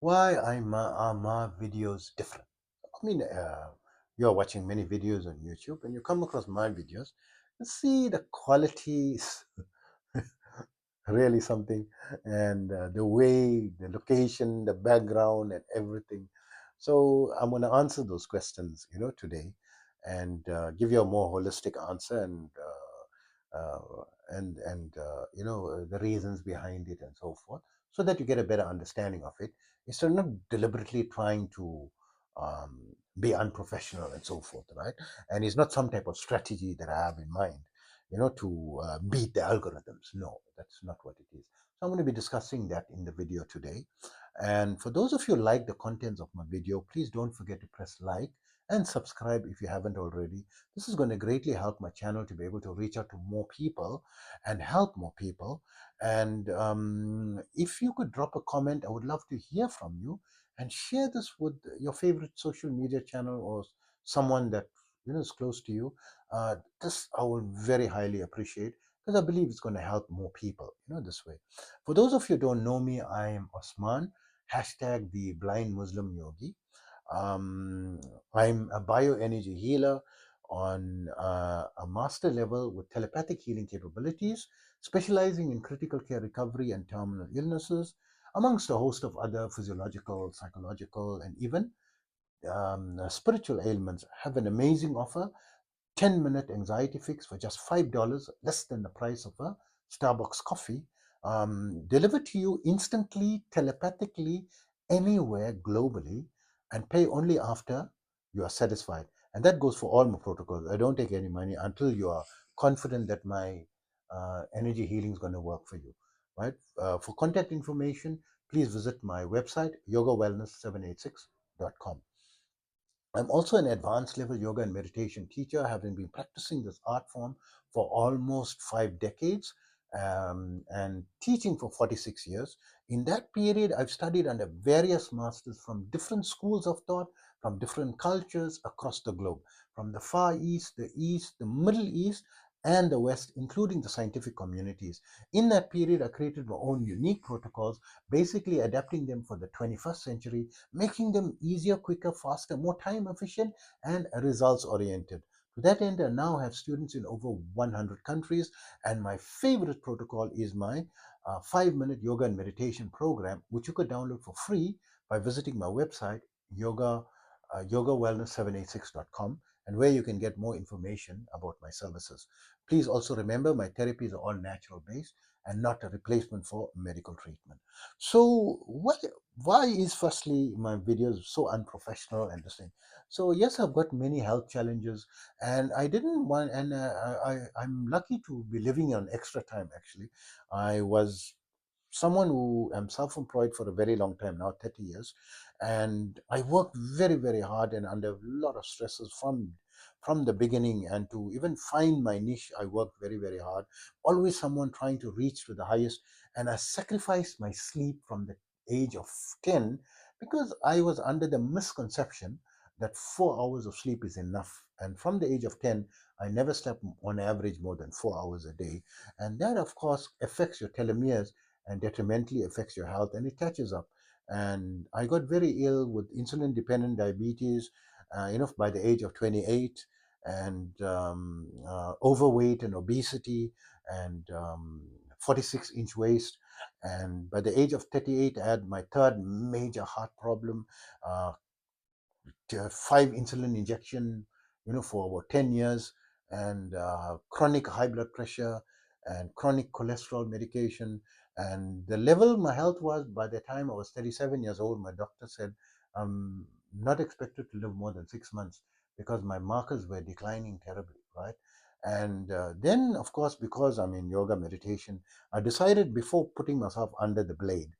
Why are my videos different? I mean, you're watching many videos on YouTube and you come across my videos and see the quality is really something, and the way, the location, the background, and everything. So I'm going to answer those questions, today, and give you a more holistic answer, and the reasons behind it and so forth, so that you get a better understanding of it, instead of not deliberately trying to um, be unprofessional and so forth, right? And it's not some type of strategy that I have in mind, to beat the algorithms. No, that's not what it is. So I'm going to be discussing that in the video today. And for those of you who like the contents of my video, please don't forget to press like and subscribe if you haven't already. This is going to greatly help my channel to be able to reach out to more people and help more people. And if you could drop a comment, I would love to hear from you, and share this with your favorite social media channel or someone that is close to you. This I will very highly appreciate, because I believe it's going to help more people, this way. For those of you who don't know me, I am Osman, hashtag the blind Muslim yogi. Um, I'm a bioenergy healer on a master level with telepathic healing capabilities, specializing in critical care recovery and terminal illnesses, amongst a host of other physiological, psychological, and even spiritual ailments. I have an amazing offer: 10-minute anxiety fix for just $5, less than the price of a Starbucks coffee, delivered to you instantly, telepathically, anywhere globally, and pay only after you are satisfied. And that goes for all my protocols. I don't take any money until you are confident that my energy healing is going to work for you. Right? For contact information, please visit my website, yogawellness786.com. I'm also an advanced level yoga and meditation teacher, having been practicing this art form for almost 5 decades, and teaching for 46 years. In that period, I've studied under various masters from different schools of thought, from different cultures across the globe, from the Far East, the Middle East, and the West, including the scientific communities. In that period, I created my own unique protocols, basically adapting them for the 21st century, making them easier, quicker, faster, more time efficient, and results oriented. To that end, I now have students in over 100 countries, and my favorite protocol is my 5-minute yoga and meditation program, which you could download for free by visiting my website, yogawellness786.com, and where you can get more information about my services. Please also remember, my therapies are all natural based and not a replacement for medical treatment. So, why is firstly my videos so unprofessional and the same? So yes, I've got many health challenges, and I didn't want, and I'm lucky to be living on extra time. Actually, I was someone who am self-employed for a very long time now, 30 years, and I worked very, very hard and under a lot of stresses from the beginning, and to even find my niche, I worked very, very hard. Always someone trying to reach to the highest, and I sacrificed my sleep from the age of 10, because I was under the misconception that 4 hours of sleep is enough. And from the age of 10, I never slept on average more than 4 hours a day. And that, of course, affects your telomeres and detrimentally affects your health, and it catches up. And I got very ill with insulin dependent diabetes, by the age of 28, and overweight and obesity, and 46-inch waist. And by the age of 38, I had my third major heart problem, uh, 5 insulin injection, for about 10 years, and chronic high blood pressure and chronic cholesterol medication. And the level my health was by the time I was 37 years old, my doctor said I'm not expected to live more than 6 months, because my markers were declining terribly, right? And then, of course, because I'm in yoga meditation, I decided, before putting myself under the blade,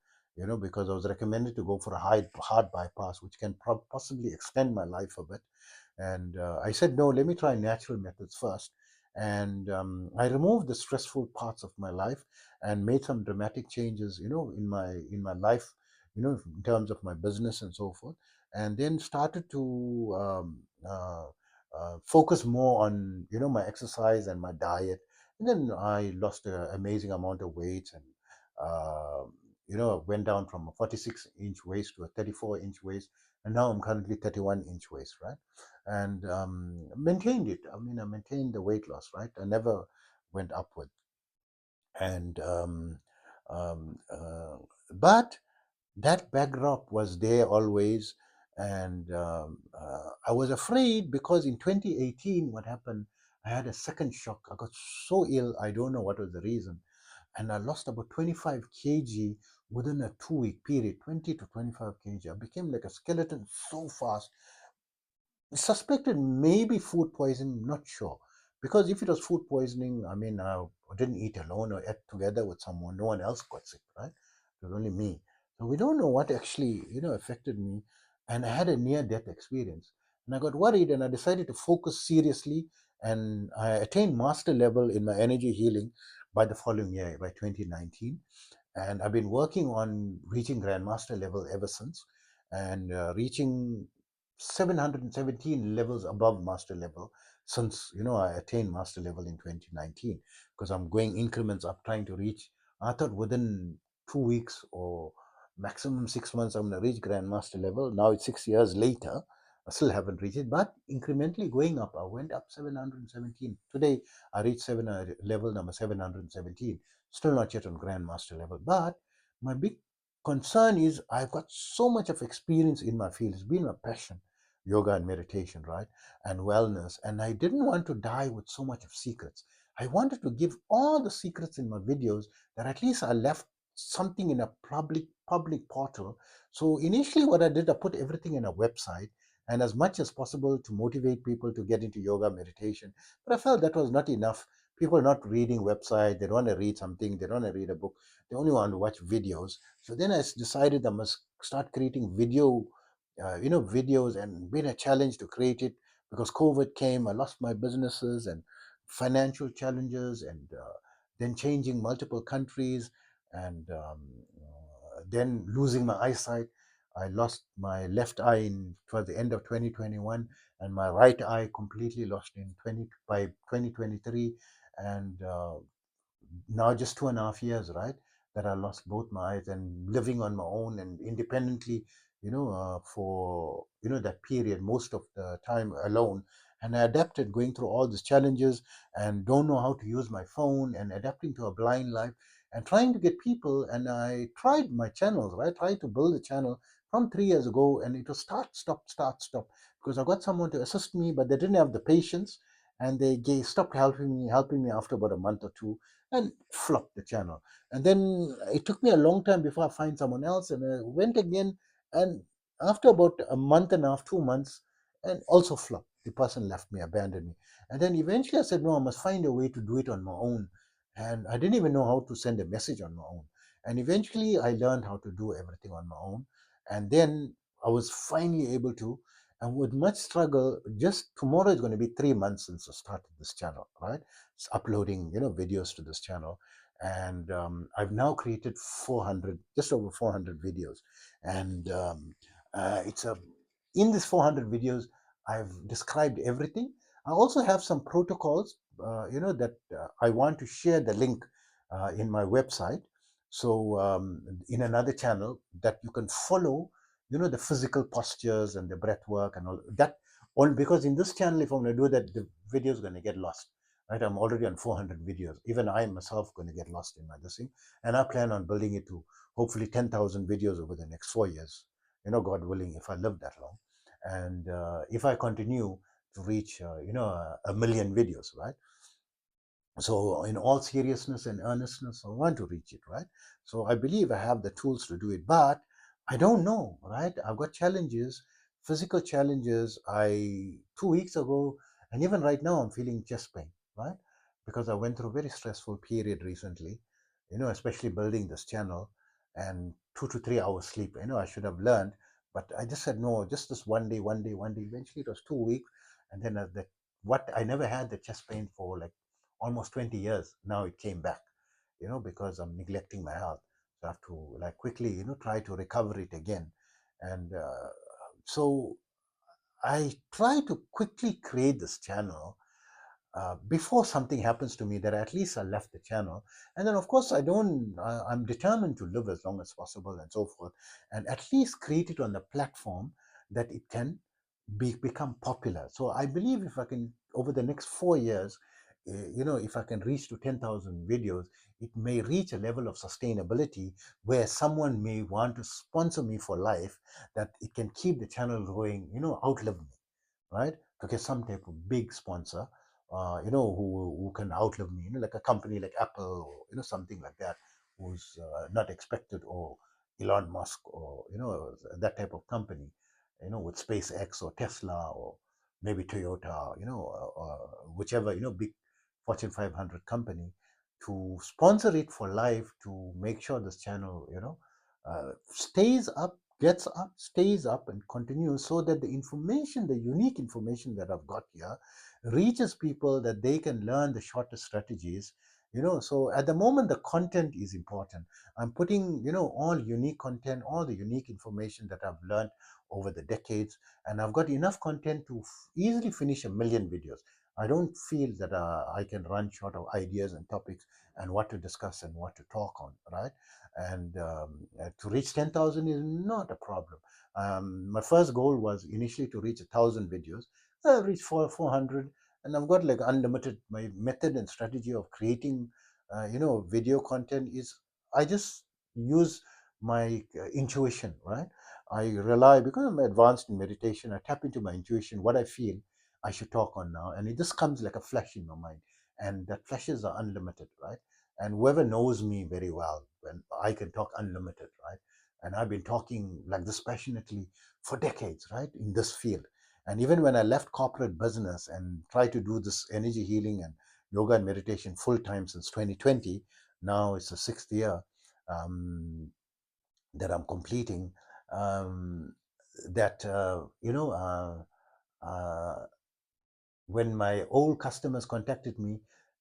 because I was recommended to go for a heart bypass, which can possibly extend my life a bit. And I said, no, let me try natural methods first. And I removed the stressful parts of my life and made some dramatic changes, in my life, in terms of my business and so forth. And then started to focus more on, my exercise and my diet. And then I lost an amazing amount of weight, and uh, went down from a 46-inch waist to a 34-inch waist, and now I'm currently 31-inch waist, right? And maintained it. I mean, I maintained the weight loss, right? I never went upward. And um, uh, but that backdrop was there always. And I was afraid because in 2018, what happened, I had a second shock. I got so ill, I don't know what was the reason. And I lost about 25 kg within a 2-week period, 20 to 25 kg. I became like a skeleton so fast. Suspected maybe food poisoning, not sure. Because if it was food poisoning, I mean, I didn't eat alone or ate together with someone. No one else got sick, right? It was only me. So we don't know what actually, affected me. And I had a near-death experience. And I got worried and I decided to focus seriously. And I attained master level in my energy healing by the following year, by 2019. And I've been working on reaching grandmaster level ever since, and reaching 717 levels above master level since I attained master level in 2019, because I'm going increments up, trying to reach. I thought within 2 weeks or maximum 6 months I'm going to reach grandmaster level. Now it's 6 years later. I still haven't reached it, but incrementally going up. I went up 717. Today I reached level number 717. Still not yet on grandmaster level, but my big concern is I've got so much of experience in my field. It's been my passion, yoga and meditation, right? And wellness. And I didn't want to die with so much of secrets. I wanted to give all the secrets in my videos, that at least I left something in a public portal. So initially what I did, I put everything in a website, and as much as possible to motivate people to get into yoga meditation. But I felt that was not enough. People are not reading website, they don't want to read something, they don't want to read a book, they only want to watch videos. So then I decided I must start creating videos, and been a challenge to create it, because COVID came. I lost my businesses and financial challenges, and then changing multiple countries, and then losing my eyesight. I lost my left eye towards the end of 2021, and my right eye completely lost by 2023. And now just 2.5 years, right, that I lost both my eyes, and living on my own and independently, for that period, most of the time alone. And I adapted, going through all these challenges, and don't know how to use my phone, and adapting to a blind life, and trying to get people. And I tried my channels, right? Tried to build a channel from 3 years ago, and it was start, stop, because I got someone to assist me, but they didn't have the patience, and they stopped helping me after about a month or two, and flopped the channel. And then it took me a long time before I find someone else, and I went again. And after about a month and a half, 2 months, and also flopped. The person left me, abandoned me. And then eventually I said, no, I must find a way to do it on my own. And I didn't even know how to send a message on my own. And eventually I learned how to do everything on my own. And then I was finally able to, and with much struggle. Just tomorrow is going to be 3 months since I started this channel, right? Uploading videos to this channel. And I've now created 400, just over 400 videos. And it's a in these 400 videos, I've described everything. I also have some protocols, that I want to share the link in my website. So in another channel, that you can follow, the physical postures and the breath work and all that. All because in this channel, if I'm going to do that, the video is going to get lost. Right, I'm already on 400 videos. Even I myself going to get lost in my this thing, and I plan on building it to hopefully 10,000 videos over the next 4 years. God willing, if I live that long, and if I continue to reach, a million videos, right? So in all seriousness and earnestness, I want to reach it, right? So I believe I have the tools to do it, but I don't know, right? I've got challenges, physical challenges. 2 weeks ago, and even right now, I'm feeling chest pain, right? Because I went through a very stressful period recently, especially building this channel, and 2 to 3 hours sleep. I should have learned, but I just said no, just this one day, one day, one day. Eventually it was 2 weeks. And then what I never had the chest pain for like almost 20 years. Now it came back, because I'm neglecting my health. So I have to like quickly, try to recover it again. And so I try to quickly create this channel, before something happens to me, that at least I left the channel. And then, of course, I'm determined to live as long as possible and so forth, and at least create it on the platform that it can become popular. So I believe if I can, over the next 4 years, if I can reach to 10,000 videos, it may reach a level of sustainability where someone may want to sponsor me for life, that it can keep the channel going, outlive me, right? To get some type of big sponsor, who can outlive me, like a company like Apple, or something like that, who's not expected, or Elon Musk, or that type of company, with SpaceX or Tesla, or maybe Toyota, whichever, big Fortune 500 company, to sponsor it for life, to make sure this channel, stays up, gets up, stays up, and continues, so that the information, the unique information that I've got here, reaches people, that they can learn the shortest strategies. So at the moment, the content is important. I'm putting, all unique content, all the unique information that I've learned over the decades, and I've got enough content to easily finish 1 million videos. I don't feel that I can run short of ideas and topics and what to discuss and what to talk on, right? And to reach 10,000 is not a problem. My first goal was initially to reach 1,000 videos. I've reached 400, and I've got like unlimited. My method and strategy of creating, video content is, I just use my intuition, right? I rely, because I'm advanced in meditation, I tap into my intuition, what I feel I should talk on now, and it just comes like a flash in my mind, and that flashes are unlimited, right? And whoever knows me very well, when I can talk unlimited, right? And I've been talking like this passionately for decades, right, in this field. And even when I left corporate business and tried to do this energy healing and yoga and meditation full time since 2020, now it's the 6th year um, that I'm completing. Um, that uh, when my old customers contacted me,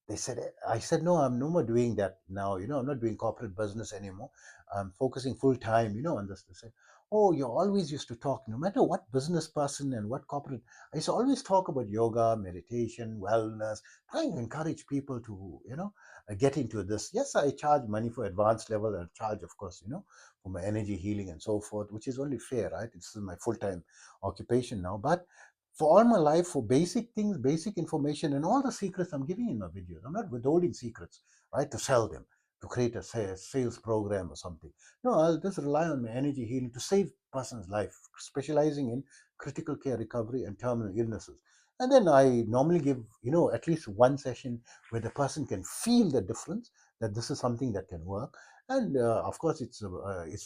they said, I said, no, I'm no more doing that now. I'm not doing corporate business anymore. I'm focusing full time, on this. They said, oh, you always used to talk, no matter what business person and what corporate, I used to always talk about yoga, meditation, wellness, trying to encourage people to, get into this. Yes, I charge money for advanced level, and charge, of course, for my energy healing and so forth, which is only fair, right? It's my full time occupation now. But for all my life, for basic things, basic information, and all the secrets I'm giving in my videos. I'm not withholding secrets, right, to sell them, to create a sales program or something. No, I'll just rely on my energy healing to save person's life, specializing in critical care recovery and terminal illnesses. And then I normally give, at least one session where the person can feel the difference, that this is something that can work. And of course, it's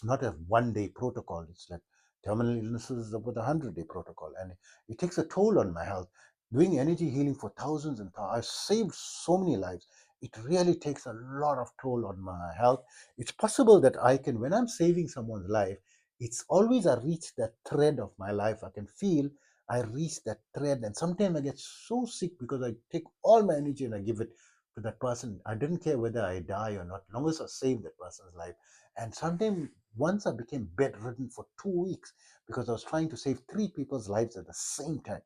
not a 1 day protocol. It's like terminal illnesses is about 100-day protocol, and it takes a toll on my health. Doing energy healing for thousands and thousands, I've saved so many lives. It really takes a lot of toll on my health. It's possible that I can, when I'm saving someone's life, it's always I reach that thread of my life. I can feel I reach that thread, and sometimes I get so sick because I take all my energy and I give it to that person. I didn't care whether I die or not, long as I save that person's life. And sometimes once I became bedridden for 2 weeks because I was trying to save three people's lives at the same time,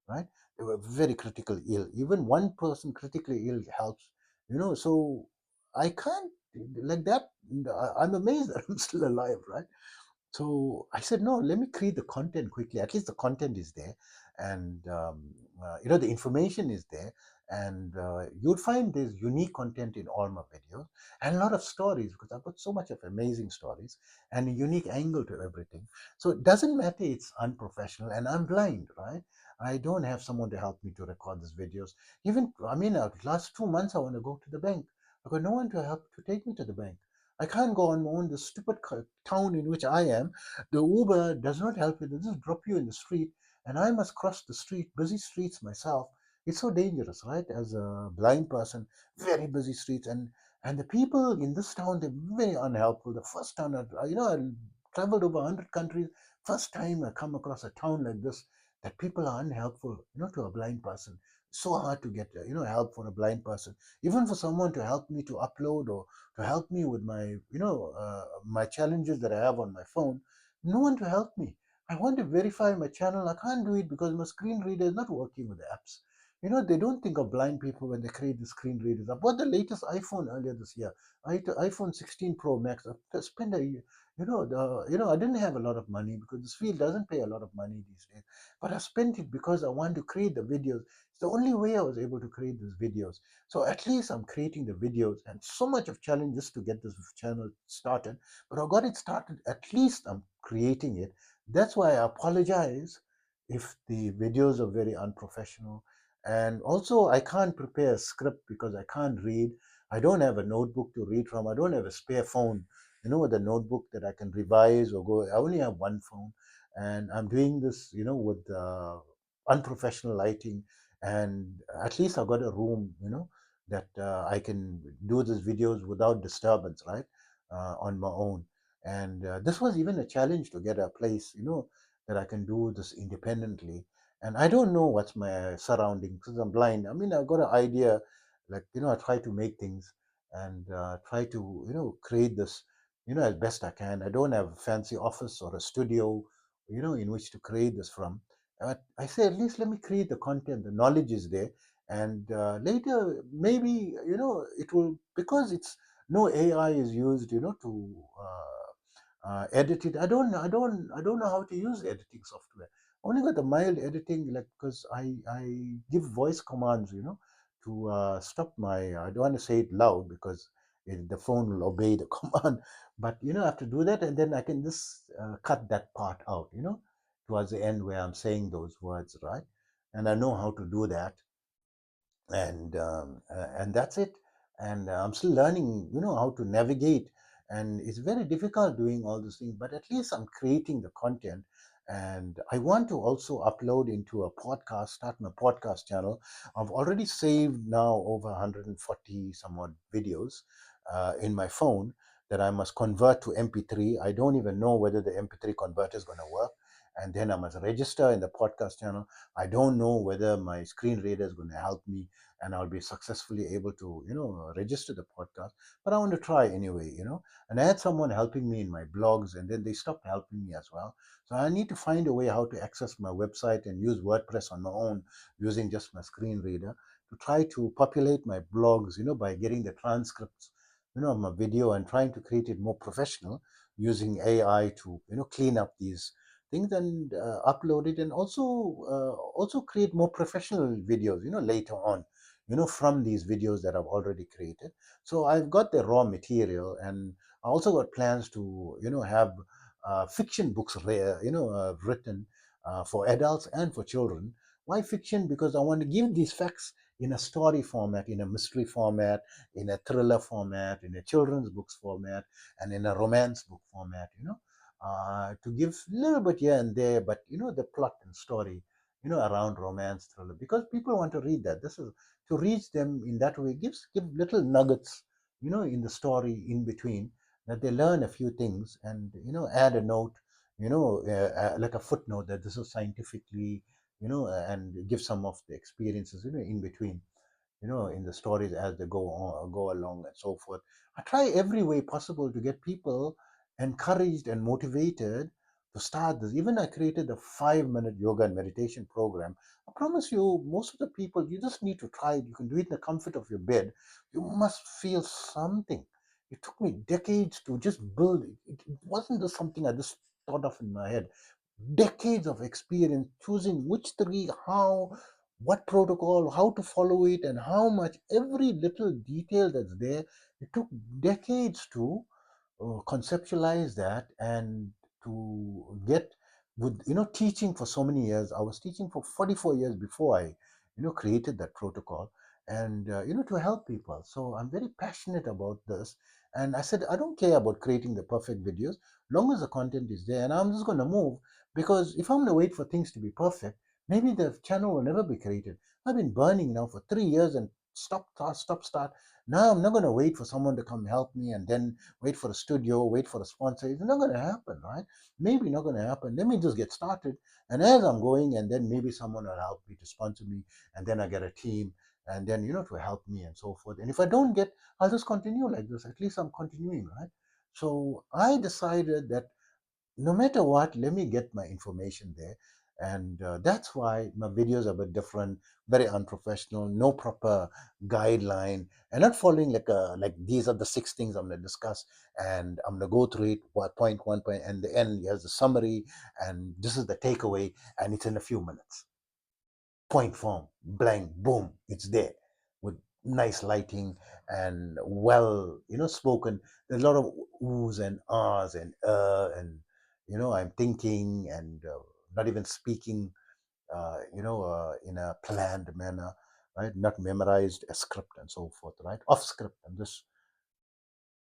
right? They were very critically ill. Even one person critically ill helps, So I can't, like that. I'm amazed that I'm still alive, right? So I said, no, let me create the content quickly. At least the content is there, and the information is there, and you'll find there's unique content in all my videos, and a lot of stories, because I've got so much of amazing stories and a unique angle to everything. So it doesn't matter it's unprofessional, and I'm blind, right? I don't have someone to help me to record these videos. Even, I mean, last 2 months I want to go to the bank. I've got no one to help to take me to the bank. I can't go on my own. The stupid town in which I am, the Uber does not help you. They just drop you in the street, and I must cross the street, busy streets myself. It's so dangerous, right? As a blind person, very busy streets, and the people in this town, they're very unhelpful. The first time I traveled over 100 countries. First time I come across a town like this, that people are unhelpful, to a blind person. So hard to get, help for a blind person. Even for someone to help me to upload, or to help me with my challenges that I have on my phone. No one to help me. I want to verify my channel. I can't do it because my screen reader is not working with the apps. They don't think of blind people when they create the screen readers. I bought the latest iPhone earlier this year, iPhone 16 Pro Max. I spent I didn't have a lot of money because this field doesn't pay a lot of money these days. But I spent it because I wanted to create the videos. It's the only way I was able to create these videos. So at least I'm creating the videos, and so much of challenge just to get this channel started. But I got it started. At least I'm creating it. That's why I apologize if the videos are very unprofessional. And also, I can't prepare a script because I can't read. I don't have a notebook to read from. I don't have a spare phone, with a notebook that I can revise or go. I only have one phone, and I'm doing this, with unprofessional lighting. And at least I've got a room, that I can do these videos without disturbance, right, on my own. And this was even a challenge to get a place, that I can do this independently. And I don't know what's my surroundings because I'm blind. I mean, I've got an idea, like, I try to make things and try to, create this, as best I can. I don't have a fancy office or a studio, in which to create this from. But I say, at least let me create the content. The knowledge is there. And later, maybe, it will, because it's no AI is used, to edit it. I don't know how to use editing software. Only got the mild editing, like, because I give voice commands, to stop my. I don't want to say it loud because the phone will obey the command. But I have to do that, and then I can just cut that part out, towards the end where I'm saying those words, right? And I know how to do that, and that's it. And I'm still learning, how to navigate, and it's very difficult doing all these things, but at least I'm creating the content. And I want to also upload into a podcast, start my podcast channel. I've already saved now over 140 some odd videos in my phone that I must convert to mp3. I don't even know whether the mp3 converter is going to work, and then I must register in the podcast channel. I don't know whether my screen reader is going to help me and I'll be successfully able to, register the podcast. But I want to try anyway. And I had someone helping me in my blogs, and then they stopped helping me as well. So I need to find a way how to access my website and use WordPress on my own using just my screen reader to try to populate my blogs, by getting the transcripts, of my video and trying to create it more professional using AI to, clean up these things and upload it, and also create more professional videos, later on, from these videos that I've already created. So I've got the raw material, and I also got plans to, have fiction books, written for adults and for children. Why fiction? Because I want to give these facts in a story format, in a mystery format, in a thriller format, in a children's books format, and in a romance book format, to give a little bit here and there, but the plot and story, around romance thriller, because people want to read that. This is to reach them in that way. Give little nuggets, in the story in between, that they learn a few things, and add a note, like a footnote that this is scientifically, and give some of the experiences, in between, in the stories as they go along and so forth. I try every way possible to get people encouraged and motivated to start this. Even I created a 5-minute yoga and meditation program. I promise you, most of the people, you just need to try it. You can do it in the comfort of your bed. You must feel something. It took me decades to just build it. It wasn't just something I just thought of in my head. Decades of experience choosing which three, how, what protocol, how to follow it, and how much, every little detail that's there. It took decades to conceptualize that, and to get, with teaching for so many years. I was teaching for 44 years before I created that protocol, and to help people. So I'm very passionate about this, and I said I don't care about creating the perfect videos, long as the content is there. And I'm just going to move, because if I'm going to wait for things to be perfect, maybe the channel will never be created. I've been burning now for 3 years and stop start. Now I'm not going to wait for someone to come help me, and then wait for a studio, wait for a sponsor. It's not going to happen, right? Maybe not going to happen. Let me just get started. And as I'm going, and then maybe someone will help me to sponsor me. And then I get a team, and then, to help me and so forth. And if I don't get, I'll just continue like this. At least I'm continuing, right? So I decided that no matter what, let me get my information there. And that's why my videos are a bit different, very unprofessional, no proper guideline, and not following like these are the 6 things I'm going to discuss, and I'm going to go through it point one point, and the end here's the summary, and this is the takeaway, and it's in a few minutes. Point form, blank, boom, it's there with nice lighting and well, spoken. There's a lot of oohs and ahs and and I'm thinking and not even speaking, in a planned manner, right? Not memorized a script and so forth, right? Off script. I'm just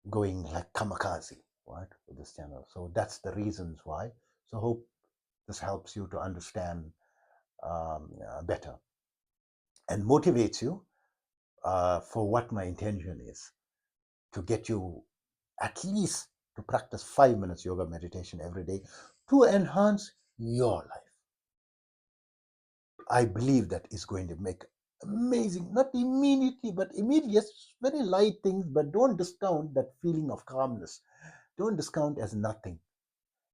going like kamikaze, right, with this channel. So that's the reasons why. So hope this helps you to understand better and motivates you for what my intention is to get you at least to practice 5 minutes yoga meditation every day to enhance your life. I believe that is going to make amazing, not immediately, but immediately, yes, very light things, but don't discount that feeling of calmness. Don't discount as nothing.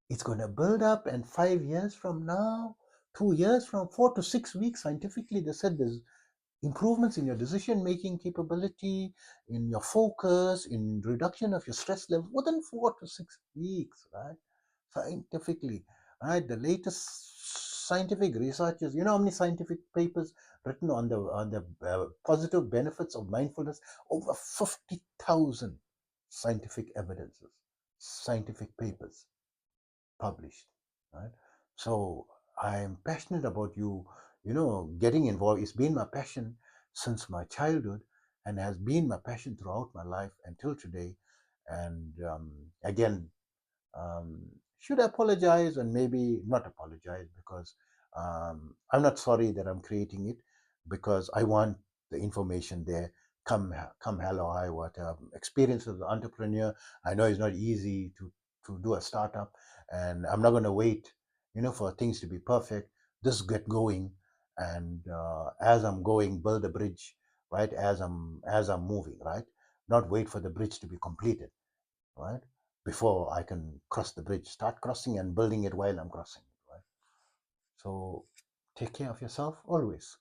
It's going to build up, and 5 years from now, 2 years from 4 to 6 weeks, scientifically, they said there's improvements in your decision making capability, in your focus, in reduction of your stress level within 4 to 6 weeks, right? Scientifically, right? The latest scientific researches. You know how many scientific papers written on the positive benefits of mindfulness? Over 50,000 scientific evidences, scientific papers published, right? So I'm passionate about getting involved. It's been my passion since my childhood and has been my passion throughout my life until today. And again, um, should apologize and maybe not apologize because I'm not sorry that I'm creating it, because I want the information there. Come hello high water. Experience as an entrepreneur, I know it's not easy to do a startup, and I'm not going to wait, for things to be perfect. Just get going, and as I'm going, build a bridge, right? As I'm moving, right? Not wait for the bridge to be completed, right? Before I can cross the bridge, start crossing and building it while I'm crossing, right? So take care of yourself always.